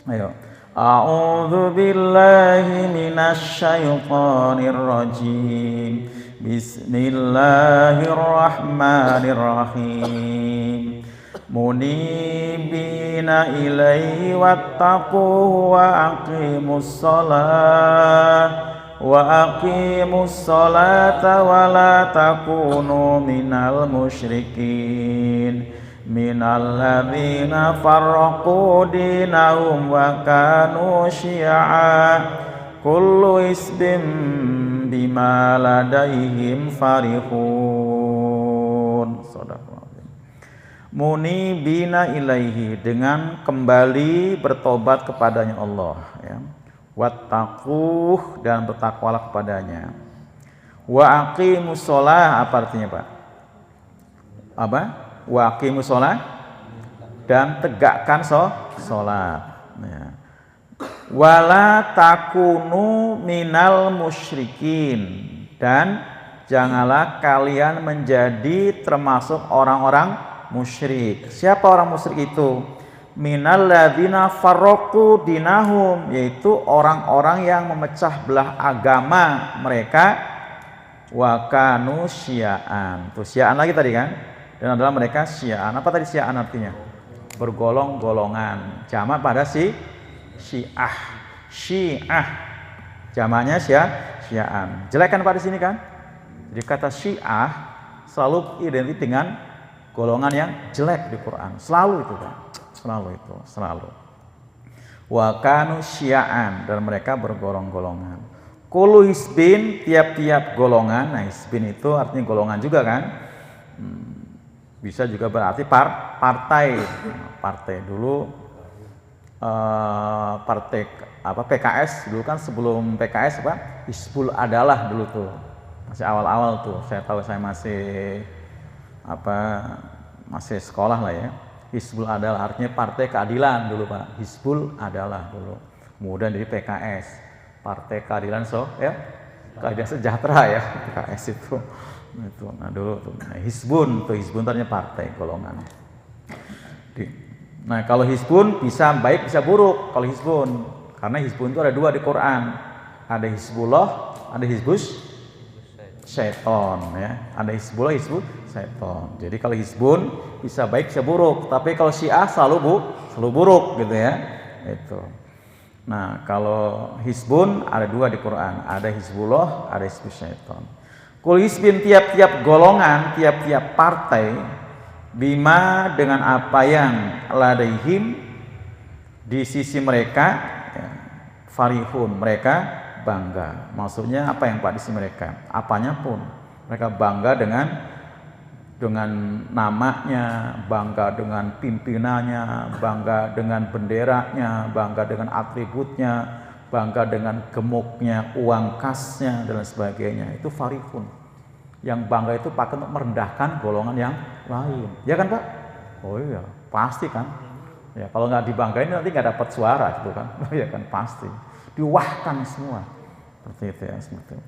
Ayo. A'udzu billahi minasy syaithanir rajim. Bismillahirrahmanirrahim. Munibina ilaihi wattaquhu wa aqimus salata wa la takunu minal musyrikin minal ladzina farraqu dinahum wa kanu syi'a kullu isbin bima ladaihim farihun. Munibina ilaihi, dengan kembali bertobat kepadanya Allah, ya. Wattaquh, dan bertakwalah kepadanya. Wa aqimus shalah, apa artinya, Pak? Apa? Wa aqimus shalah, dan tegakkan salat. Ya. Wala takunu minal musyrikin, dan janganlah kalian menjadi termasuk orang-orang musyrik. Siapa orang musyrik itu? Minal ladzina farraqu dinahum, yaitu orang-orang yang memecah belah agama mereka. Wa kanu syi'an. Tuh syi'an lagi tadi kan? Dan adalah mereka syi'an. Apa tadi syi'an artinya? Bergolong-golongan. Jamak pada syi'ah. Syi'ah. Jamaknya syi'an. Jelek kan Pak di sini kan? Jadi kata syi'ah selalu identik dengan golongan yang jelek di Quran. Selalu itu kan? Selalu. Wa kanu syi'an, dan mereka bergolong-golongan. Kullu hisbin, tiap-tiap golongan. Nah, hisbin itu artinya golongan juga kan? Bisa juga berarti partai. Partai dulu partai apa PKS dulu kan, sebelum PKS apa? Hizbul Adalah dulu tuh. Masih awal-awal tuh. Saya tahu, saya masih sekolah lah ya. Hizbul Adalah artinya Partai Keadilan dulu Pak. Hizbul Adalah dulu. Kemudian jadi PKS, Partai Keadilan Keadilan Sejahtera ya, PKS itu. Nah dulu tuh. Nah, Hizbun artinya partai, golongan. Nah kalau Hizbun bisa baik bisa buruk kalau Hizbun, karena Hizbun itu ada dua di Quran. Ada Hizbullah, ada Hizbus Syaiton ya. Ada Hizbullah, Hizbus Syaiton. Jadi kalau Hizbun bisa baik bisa buruk, tapi kalau Syiah selalu buruk gitu ya. Itu. Nah, kalau Hizbun ada dua di Quran, ada Hizbullah, ada Hizbus Syaiton. Kul hizbin, tiap-tiap golongan, tiap-tiap partai, bima, dengan apa yang ladaihim, di sisi mereka, ya, farihun, mereka bangga. Maksudnya apa yang Pak di sisi mereka? Apanya pun. Mereka bangga dengan namanya, bangga dengan pimpinannya, bangga dengan benderanya, bangga dengan atributnya, bangga dengan gemuknya, uang kasnya, dan sebagainya. Itu farihun. Yang bangga itu pakai untuk merendahkan golongan yang lain. Ya kan Pak? Oh iya, pasti kan. Ya kalau nggak dibanggain nanti nggak dapat suara gitu kan. Ya kan pasti. Diwahkan semua. Seperti itu ya, seperti itu.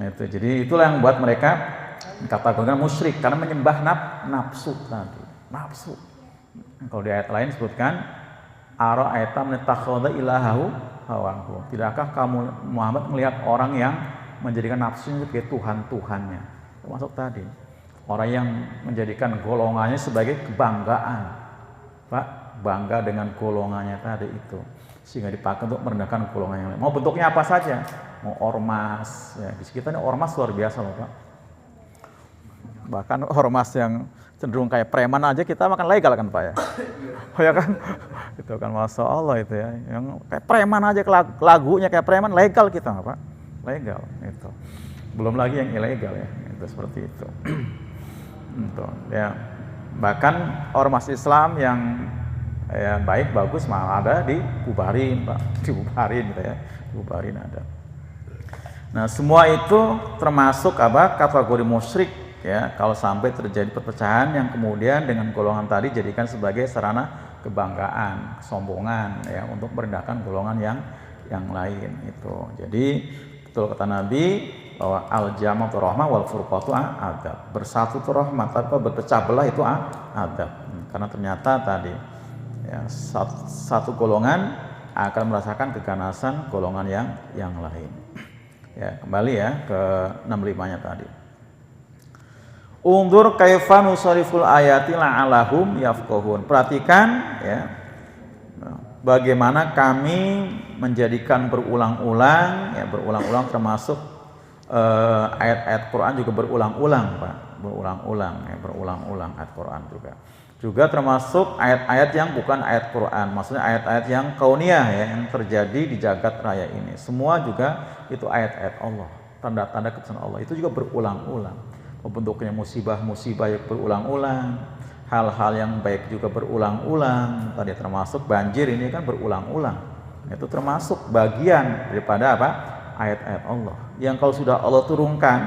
Nah, itu. Jadi itulah yang buat mereka dikategorikan musyrik karena menyembah nafsu tadi. Nafsu. Kalau di ayat lain disebutkan ara'aita man ittakhadha ilahahu hawahu. Tidakkah kamu Muhammad melihat orang yang menjadikan nafsunya sebagai Tuhan-Tuhannya? Termasuk tadi orang yang menjadikan golongannya sebagai kebanggaan. Pak, bangga dengan golongannya tadi itu, sehingga dipakai untuk merendahkan golongan yang lain. Mau bentuknya apa saja, mau ormas, ya di sekitarnya ormas luar biasa loh Pak. Bahkan ormas yang cenderung kayak preman aja kita makan legal kan Pak ya. Oh ya kan, itu kan Masya Allah itu ya, yang kayak preman aja, lagunya kayak preman legal kita Pak, legal itu. Belum lagi yang ilegal ya, itu seperti itu. Itu ya, bahkan ormas Islam yang ya baik bagus malah ada dibubarin Pak, dibubarin gitu ya, dibubarin ada. Nah semua itu termasuk kategori musyrik ya, kalau sampai terjadi perpecahan yang kemudian dengan golongan tadi jadikan sebagai sarana kebanggaan, kesombongan ya, untuk merendahkan golongan yang lain itu. Jadi betul kata Nabi bahwa al-jama'atu rahmah wal furqatu adab. Bersatu itu rahmat, tapi berpecah belah itu adab. Karena ternyata tadi ya, satu golongan akan merasakan keganasan golongan yang lain. Ya, kembali ya ke 65-nya tadi. Undur kaifa nusariful ayati la'alahum yafqahun. Perhatikan ya, bagaimana kami menjadikan berulang-ulang termasuk ayat-ayat Quran juga berulang-ulang, Pak. Berulang-ulang ayat Quran juga termasuk ayat-ayat yang bukan ayat Quran, maksudnya ayat-ayat yang kauniyah ya, yang terjadi di jagat raya ini. Semua juga itu ayat-ayat Allah, tanda-tanda kebesaran Allah itu juga berulang-ulang. Bentuknya musibah-musibah yang berulang-ulang, hal-hal yang baik juga berulang-ulang. Tadi termasuk banjir ini kan berulang-ulang. Itu termasuk bagian daripada apa? Ayat-ayat Allah. Yang kalau sudah Allah turunkan,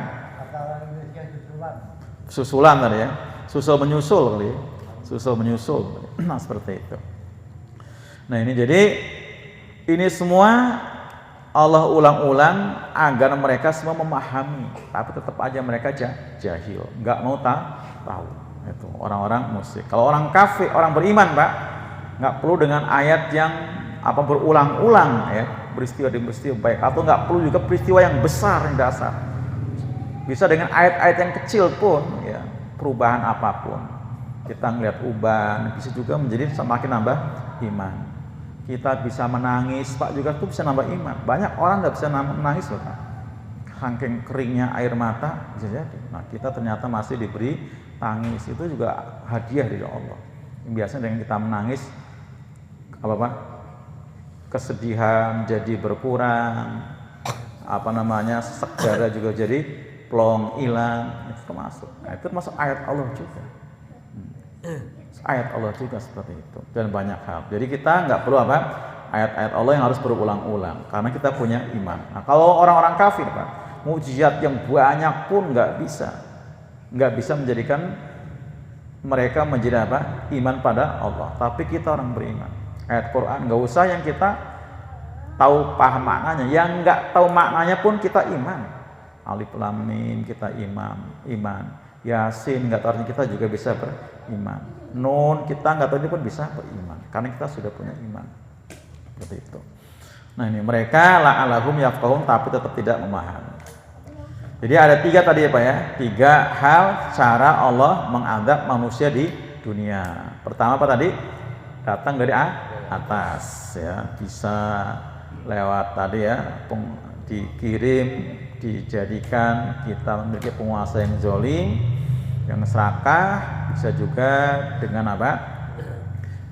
susulan tadi ya, susul menyusul kali ya. Susul menyusul. Nah, seperti itu. Nah, ini jadi ini semua Allah ulang-ulang agar mereka semua memahami, tapi tetap aja mereka jahil, nggak mau tahu. Itu orang-orang musyrik. Kalau orang kafir, orang beriman, Pak, nggak perlu dengan ayat yang apa berulang-ulang ya, peristiwa demi peristiwa baik, atau nggak perlu juga peristiwa yang besar yang dasar. Bisa dengan ayat-ayat yang kecil pun ya, perubahan apapun. Kita ngelihat uban bisa juga menjadi semakin nambah iman. Kita bisa menangis, Pak, juga tuh bisa nambah iman. Banyak orang nggak bisa menangis loh, Pak. Saking keringnya air mata bisa jadi. Nah, kita ternyata masih diberi tangis, itu juga hadiah dari Allah. Biasanya dengan kita menangis, apa Pak? Kesedihan jadi berkurang, sesak darah juga jadi plong hilang, itu termasuk. Nah, itu termasuk ayat Allah juga. Ayat Allah juga seperti itu dan banyak hal. Jadi kita nggak perlu ayat-ayat Allah yang harus berulang-ulang karena kita punya iman. Nah, kalau orang-orang kafir, Pak, mukjizat yang banyak pun nggak bisa menjadikan mereka menjadi iman pada Allah. Tapi kita orang beriman. Ayat Quran nggak usah yang kita tahu paham maknanya, yang nggak tahu maknanya pun kita iman. Alif Lam Mim kita iman. Yasin nggak tahu artinya kita juga bisa beriman. Nun kita nggak tahu ini pun bisa beriman karena kita sudah punya iman. Seperti itu. Nah, ini mereka la'alahum yafqahun tapi tetap tidak memahami. Jadi ada 3 tadi ya Pak ya, 3 hal cara Allah mengadab manusia di dunia. Pertama apa tadi? Datang dari atas ya, bisa lewat tadi ya, dikirim, dijadikan kita memiliki penguasa yang zalim, yang serakah, bisa juga dengan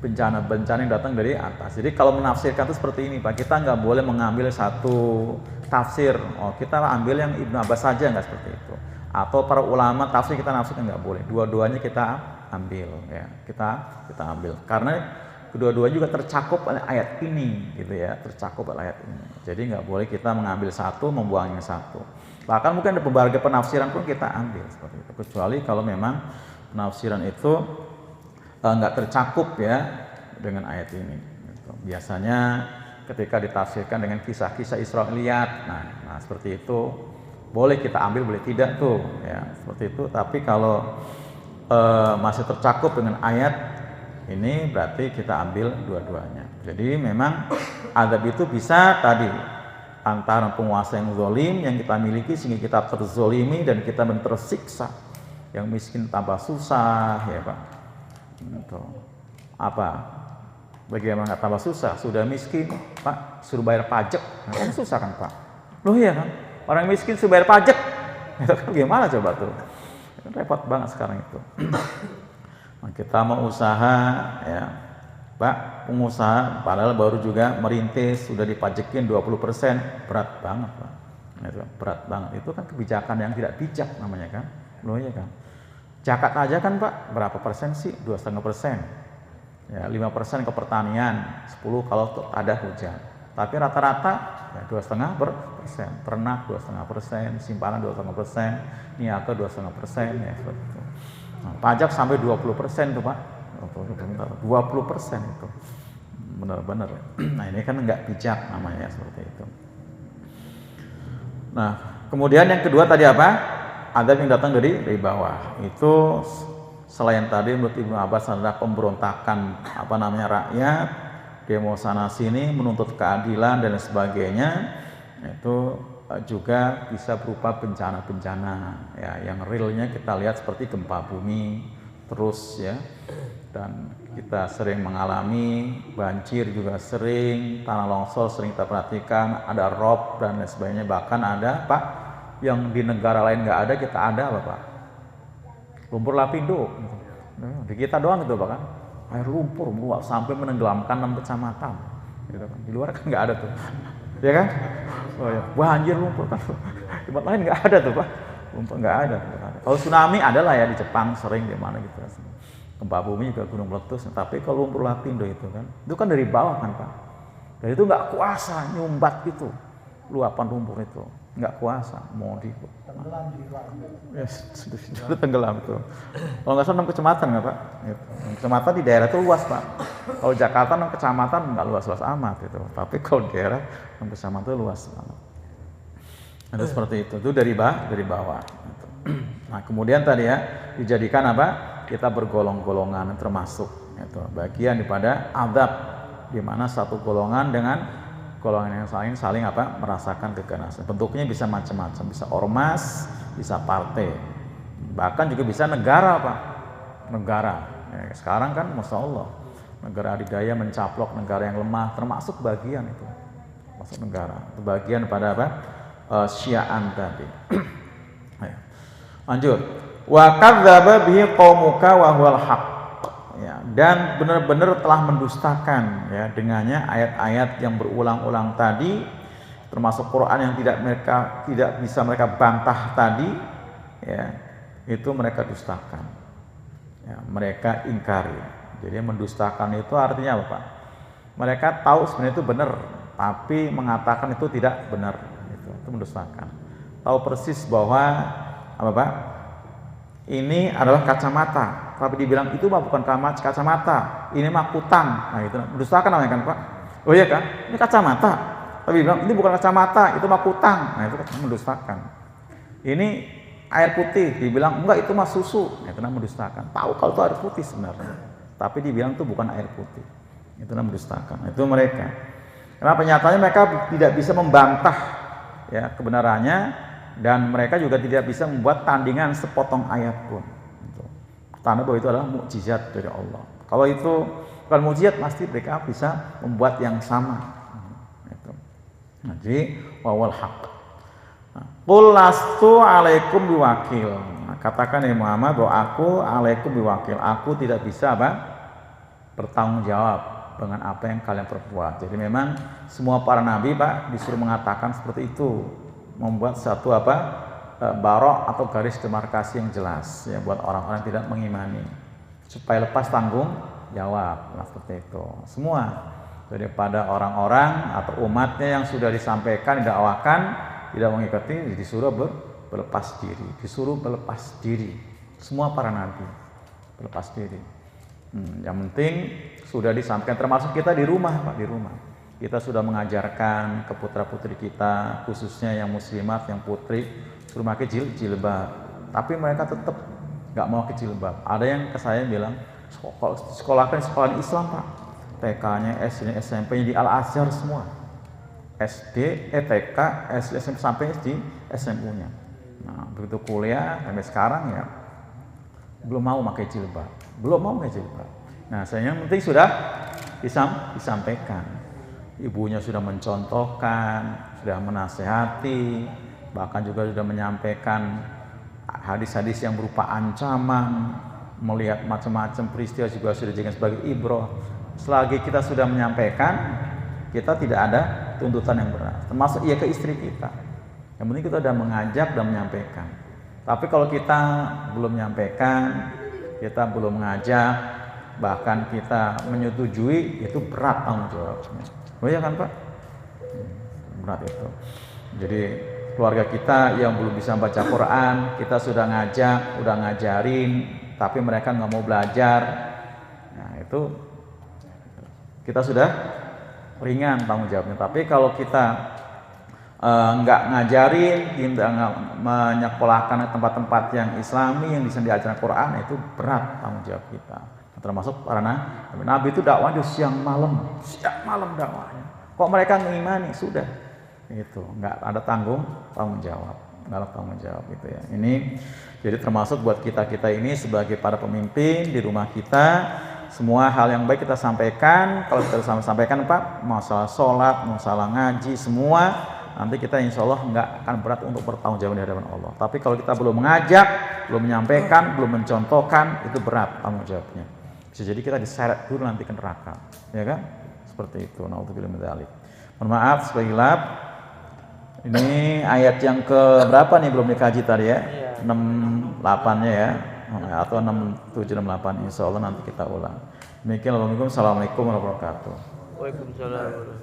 bencana-bencana yang datang dari atas. Jadi kalau menafsirkan itu seperti ini Pak, kita nggak boleh mengambil satu tafsir, kita ambil yang Ibnu Abbas saja, nggak seperti itu. Atau para ulama tafsir kita nafsirkan, nggak boleh. Dua-duanya kita ambil ya, kita ambil. Karena kedua-duanya juga tercakup oleh ayat ini gitu ya, tercakup oleh ayat ini. Jadi nggak boleh kita mengambil satu, membuang yang satu. Bahkan mungkin ada berbagai penafsiran pun kita ambil seperti itu. Kecuali kalau memang penafsiran itu nggak tercakup ya dengan ayat ini. Biasanya ketika ditafsirkan dengan kisah-kisah Israiliyat, nah seperti itu boleh kita ambil, boleh tidak tuh ya seperti itu. Tapi kalau masih tercakup dengan ayat ini berarti kita ambil dua-duanya. Jadi memang azab itu bisa tadi antara penguasa yang zalim yang kita miliki sehingga kita terzolimi dan kita tersiksa. Yang miskin tambah susah ya Pak. Gitu. Bagaimana nggak tambah susah? Sudah miskin Pak, suruh bayar pajak, kan susah kan Pak? Loh iya kan, orang miskin suruh bayar pajak, itu kan gimana coba tuh? Repot banget sekarang itu. Nah, kita mau usaha ya Pak, pengusaha padahal baru juga merintis sudah dipajekin 20%, berat banget Pak. Itu berat banget, itu kan kebijakan yang tidak bijak namanya kan? Loh iya kan? Zakat aja kan Pak, berapa persen sih? 2,5%. Ya, 5% ke pertanian, 10 kalau ada hujan. Tapi rata-rata ya 2,5%, ternak 2,5%, simpanan 2,5%, niaga 2,5% ya seperti itu. Nah, pajak sampai 20% tuh Pak. 20% itu. Benar-benar. Nah, ini kan nggak bijak namanya ya, seperti itu. Nah, kemudian yang kedua tadi apa? Azab yang datang dari bawah. Itu selain tadi menurut Ibnu Abbas adalah pemberontakan rakyat demo sana sini menuntut keadilan dan sebagainya, itu juga bisa berupa bencana-bencana ya, yang realnya kita lihat seperti gempa bumi terus ya, dan kita sering mengalami banjir juga sering, tanah longsor sering kita perhatikan, ada rob dan lain sebagainya. Bahkan ada Pak yang di negara lain nggak ada, kita ada apa Pak? Lumpur lapindo di kita doang gitu Pak kan, air lumpur meluap sampai menenggelamkan 6 kecamatan gitu kan. Di luar kan nggak ada tuh ya kan. Oh ya, banjir lumpur kan tempat lain nggak ada tuh Pak, lumpur nggak ada. Kalau tsunami adalah ya di Jepang sering, di mana gitu, gempa bumi juga gunung meletus. Tapi kalau lumpur lapindo itu kan dari bawah kan Pak, dan itu nggak kuasa nyumbat gitu, luapan lumpur itu nggak kuasa mau di tenggelam di sudah tenggelam itu. Kalau nggak salah 6 kecamatan nggak Pak? 6 kecamatan di daerah itu luas Pak. Kalau Jakarta 6 kecamatan nggak luas-luas amat itu, tapi kalau daerah 6 kecamatan itu luas banget. Itu seperti itu dari bawah. Nah kemudian tadi ya dijadikan apa? Kita bergolong-golongan, termasuk itu bagian daripada azab, di mana satu golongan dengan golongan yang lain saling apa? Merasakan keganasan. Bentuknya bisa macam-macam, bisa ormas, bisa partai, bahkan juga bisa negara Pak. Negara. Ya, sekarang kan Masya Allah, negara adidaya mencaplok negara yang lemah, termasuk bagian itu. Masuk negara. Itu bagian pada apa? Syiaan tadi. Lanjut. Wa kadzdzaba bihi qaumuka wa huwal haqq. Ya, dan benar-benar telah mendustakan ya dengannya ayat-ayat yang berulang-ulang tadi, termasuk Quran yang tidak bisa mereka bantah tadi ya, itu mereka dustakan. Ya, mereka ingkari. Jadi mendustakan itu artinya apa Pak? Mereka tahu sebenarnya itu benar, tapi mengatakan itu tidak benar. Itu mendustakan. Tahu persis bahwa apa Pak? Ini adalah kacamata, tapi dibilang itu mah bukan kacamata, ini mah kutang. Nah itu mendustakan namanya kan Pak. Oh iya kan? Ini kacamata, tapi dibilang ini bukan kacamata, itu mah kutang. Nah itu mendustakan. Ini air putih, dibilang enggak itu mah susu. Nah, itu namanya mendustakan. Tahu kalau itu air putih sebenarnya, tapi dibilang itu bukan air putih. Itu namanya mendustakan. Itu mereka. Karena penyataannya mereka tidak bisa membantah ya kebenarannya, dan mereka juga tidak bisa membuat tandingan sepotong ayat pun. Tanda bahwa itu adalah mukjizat dari Allah. Kalau itu bukan mukjizat, pasti mereka bisa membuat yang sama. Jadi wawal haq. Qul lastu alaikum biwakil. Katakan ya Muhammad bahwa aku alaikum biwakil. Aku tidak bisa apa? Bertanggung jawab dengan apa yang kalian perbuat. Jadi memang semua para nabi Pak disuruh mengatakan seperti itu, membuat satu apa? Barok atau garis demarkasi yang jelas ya buat orang-orang yang tidak mengimani, supaya lepas tanggung jawab. Nah, seperti itu semua daripada orang-orang atau umatnya yang sudah disampaikan, didakwakan, tidak mengikuti, disuruh berlepas diri, disuruh berlepas diri. Semua para nabi berlepas diri. Yang penting sudah disampaikan, termasuk kita di rumah Pak, di rumah kita sudah mengajarkan ke putra-putri kita, khususnya yang muslimat, yang putri, suruh pakai jilbab. Tapi mereka tetap nggak mau pakai jilbab. Ada yang ke saya bilang, sekolahkan sekolah Islam Pak, TK-nya, SD-nya, SMP-nya di Al-Azhar semua, SD, TK, SD, SMP sampai di SMU-nya. Nah begitu kuliah sampai sekarang ya belum mau pakai jilbab, belum mau pakai jilbab. Nah saya yang penting sudah disampaikan. Ibunya sudah mencontohkan, sudah menasehati, bahkan juga sudah menyampaikan hadis-hadis yang berupa ancaman, melihat macam-macam peristiwa juga sudah dijadikan sebagai ibroh. Selagi kita sudah menyampaikan, kita tidak ada tuntutan yang berat, termasuk ia ke istri kita. Yang penting kita sudah mengajak dan menyampaikan. Tapi kalau kita belum menyampaikan, kita belum mengajak, bahkan kita menyetujui, itu berat tanggung jawabnya. Oh iya kan Pak? Berat itu. Jadi keluarga kita yang belum bisa baca Quran, kita sudah ngajak, udah ngajarin, tapi mereka nggak mau belajar. Nah itu kita sudah ringan tanggung jawabnya. Tapi kalau kita nggak ngajarin, kita nggak menyekolahkan tempat-tempat yang Islami yang bisa diajarkan Quran, itu berat tanggung jawab kita. termasuk para nabi. Nabi itu dakwah di siang malam dakwahnya. Kok mereka ngimani? Sudah, itu nggak ada tanggung jawab, nggak ada tanggung jawab gitu ya. Ini jadi termasuk buat kita ini sebagai para pemimpin di rumah kita, semua hal yang baik kita sampaikan. Kalau kita sampaikan Pak, masalah sholat, masalah ngaji, semua nanti kita insya Allah nggak akan berat untuk bertanggung jawab di hadapan Allah. Tapi kalau kita belum mengajak, belum menyampaikan, belum mencontohkan, itu berat tanggung jawabnya. Bisa jadi kita diseret dulu nanti ke neraka, ya kan? Seperti itu. Naudzubillah min dzalik. Mohon maaf sekali lagi. Ini ayat yang ke berapa nih belum dikaji tadi ya? 68-nya ya. Atau 67 68 insya Allah nanti kita ulang. Demikian. Assalamualaikum warahmatullahi wabarakatuh. Waalaikumsalam.